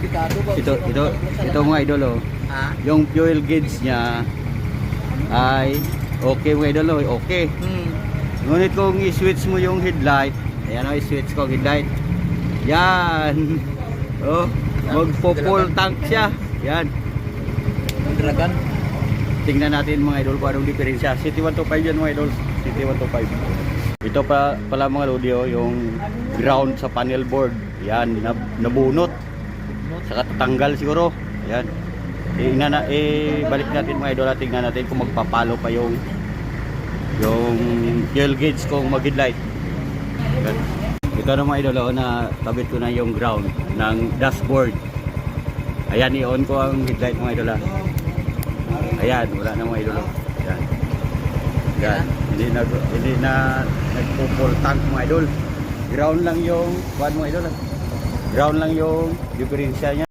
delikado ba? Ito mga idol oh. Ha? Yung fuel gauge niya ay okay mga idol oh, okay. Ngunit kung i-switch mo yung headlight, ayan oh, i-switch ko headlight. Yan. Oh, magpo-full tank siya. Yan. Dragon. Tingnan natin mga idol kung anong diferensya. City 125 yan mga idol. City 125. Ito pala mga audio yung ground sa panel board. Yan, nabunot. Saka tatanggal siguro. Yan. Balik natin mga idol at tingnan natin kung magpapalo pa yung fuel gauge kung mag-headlight. Yan. Ito na mga idol na tabit ko na yung ground ng dashboard. Ayan, i-on ko ang headlight mga idol. Ayan, wala na mga idol. Ayan. Ayan. Hindi na nagpo-full tank mga idol. Ground lang yung mga idol. Ground lang yung diferensya niya.